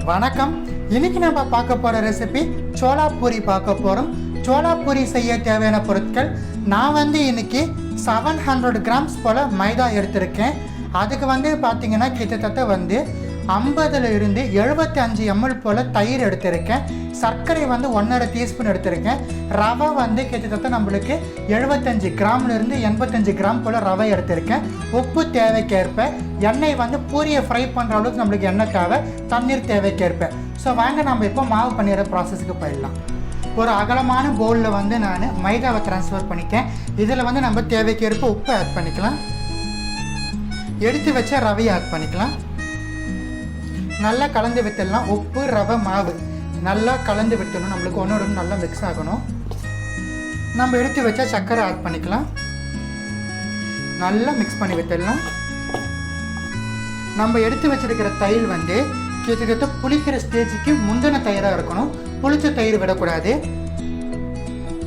வணக்கம். இன்னைக்கு நம்ம பார்க்க போகிற ரெசிபி சோளா பூரி பார்க்க போகிறோம். சோளா பூரி செய்ய தேவையான பொருட்கள், நான் இன்னைக்கு 700 கிராம்ஸ் போல் மைதா எடுத்திருக்கேன். அதுக்கு பார்த்தீங்கன்னா கிட்டத்தட்ட 50 இருந்து 75 ml போல் தயிர் எடுத்திருக்கேன். சர்க்கரை 1.5 டீஸ்பூன் எடுத்திருக்கேன். ரவை கிட்டத்தட்ட நம்மளுக்கு 75 கிராம்லேருந்து 85 கிராம் போல் ரவை எடுத்திருக்கேன். உப்பு தேவைக்கேற்ப, எண்ணெய் பூரியை ஃப்ரை பண்ணுற அளவுக்கு நம்மளுக்கு எண்ணெய் தேவை, தண்ணீர் தேவைக்கேற்ப. ஸோ வாங்க நம்ம இப்போ மாவு பண்ணிடுற ப்ராசஸுக்கு போயிடலாம். ஒரு அகலமான பவுலில் நான் மைதாவை ட்ரான்ஸ்ஃபர் பண்ணிட்டேன். இதில் நம்ம தேவைக்கேற்ப உப்பு ஆட் பண்ணிக்கலாம். எடுத்து வச்ச ரவையை ஆட் பண்ணிக்கலாம். நல்லா கலந்து விட்டுடலாம். உப்பு ரவை மாவு நல்லா கலந்து விட்டுடணும். நம்மளுக்கு ஒன்றோட நல்லா மிக்ஸ் ஆகணும். நம்ம எடுத்து வச்சா சர்க்கரை ஆட் பண்ணிக்கலாம். நல்லா மிக்ஸ் பண்ணி விட்டுடலாம். நம்ம எடுத்து வச்சிருக்கிற தயிர் கிட்டத்தட்ட புளிக்கிற ஸ்டேஜுக்கு முந்தின தயிராக இருக்கணும். புளிச்ச தயிர் விடக்கூடாது.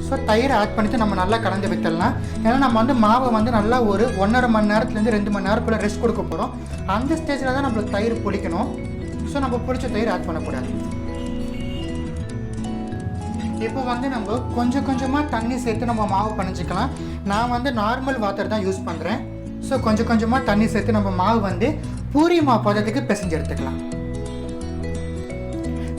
ஸோ தயிரை ஆட் பண்ணிவிட்டு நம்ம நல்லா கலந்து விட்டுடலாம். ஏன்னா நம்ம மாவை நல்லா ஒரு 1.5 மணி நேரத்துலேருந்து 2 மணி நேரம் போல் ரெஸ்ட் கொடுக்க போகிறோம். அந்த ஸ்டேஜில் தான் நம்மளுக்கு தயிர் புளிக்கணும். ஸோ நம்ம புளிச்ச தயிர் ஆட் பண்ணக்கூடாது. இப்போ நம்ம கொஞ்சம் கொஞ்சமாக தண்ணி சேர்த்து நம்ம மாவு பிணைஞ்சிக்கலாம். நான் நார்மல் வாட்டர் தான் யூஸ் பண்ணுறேன். ஸோ கொஞ்சம் கொஞ்சமாக தண்ணி சேர்த்து நம்ம மாவு பூரி மாவு பதத்துக்கு பிசைஞ்சு எடுத்துக்கலாம்.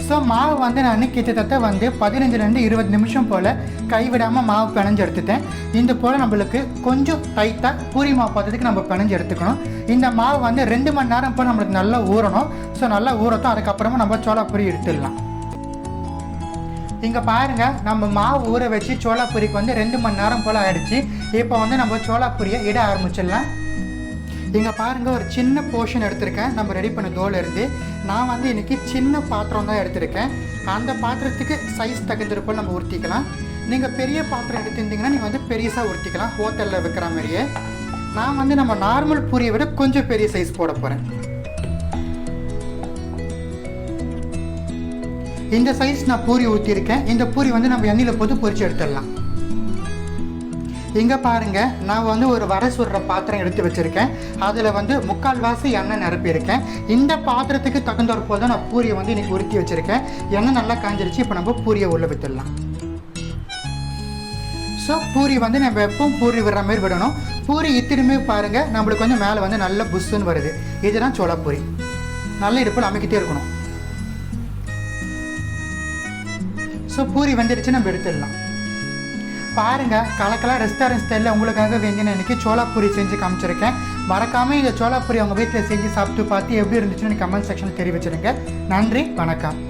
ஸோ மாவு நான் கிட்டத்தட்ட 15லேருந்து 20 நிமிஷம் போல் கைவிடாமல் மாவு பிணைஞ்சு எடுத்துட்டேன். இந்த போல் நம்மளுக்கு கொஞ்சம் டைட்டாக பூரி மாவு பதத்துக்கு நம்ம பிணைஞ்சு எடுத்துக்கணும். இந்த மாவு 2 மணி நேரம் போல் நம்மளுக்கு நல்லா ஊறணும். ஸோ நல்லா ஊறட்டும். அதுக்கப்புறமா நம்ம சோளா பூரி எடுத்துடலாம். இங்கே பாருங்கள், நம்ம மாவு ஊற வச்சு சோளா பூரிக்கு 2 மணி நேரம் போல் ஆகிடுச்சு. இப்போ நம்ம சோளா பூரியை இட ஆரம்பிச்சிடலாம். இங்கே பாருங்கள், ஒரு சின்ன போர்ஷன் எடுத்திருக்கேன் நம்ம ரெடி பண்ண தோலிருந்து. நான் இன்றைக்கி சின்ன பாத்திரம் தான் எடுத்திருக்கேன். அந்த பாத்திரத்துக்கு சைஸ் தகுந்திருப்போல் நம்ம உருட்டிக்கலாம். நீங்கள் பெரிய பாத்திரம் எடுத்துருந்தீங்கன்னா நீங்கள் பெருசாக உருட்டிக்கலாம், ஹோட்டலில் வைக்கிற மாதிரியே. நான் நம்ம நார்மல் பூரியை விட கொஞ்சம் பெரிய சைஸ் போட போகிறேன். இந்த சைஸ் நான் பூரி ஊற்றிருக்கேன். இந்த பூரி நம்ம எண்ணெயில் போட்டு பொரிச்சு எடுத்துடலாம். இங்கே பாருங்கள், நான் ஒரு வடை சுடுற பாத்திரம் எடுத்து வச்சுருக்கேன். அதில் 3/4 வாசி எண்ணெய் நிரப்பியிருக்கேன். இந்த பாத்திரத்துக்கு தகுந்தோர் போல் தான் நான் பூரியை இன்றைக்கி உருட்டி வச்சுருக்கேன். எண்ணெய் நல்லா காஞ்சிருச்சு. இப்போ நம்ம பூரியை உள்ளே விட்டுடலாம். ஸோ பூரி நம்ம எப்பவும் பூரி விடுற மாதிரி விடணும். பூரி இத்திடுமே பாருங்கள், நம்மளுக்கு மேலே நல்ல புஷ்ஷுன்னு வருது. இதுதான் சோளா பூரி. நல்ல இடுப்பில் அமைக்கிட்டே இருக்கணும். ஸோ பூரி வந்துடுச்சு, நம்ம எடுத்துடலாம். பாருங்கள், கலக்கெல்லாம் ரெஸ்டாரண்ட் ஸ்டைலில் உங்களுக்காக நான் இன்றைக்கி சோளா பூரி செஞ்சு காமிச்சிருக்கேன். மறக்காமல் இந்த சோளா பூரி அவங்க வீட்டில் செஞ்சு சாப்பிட்டு பார்த்து எப்படி இருந்துச்சுன்னு கமெண்ட் செக்ஷனில் தெரிவிச்சிருங்க. நன்றி, வணக்கம்.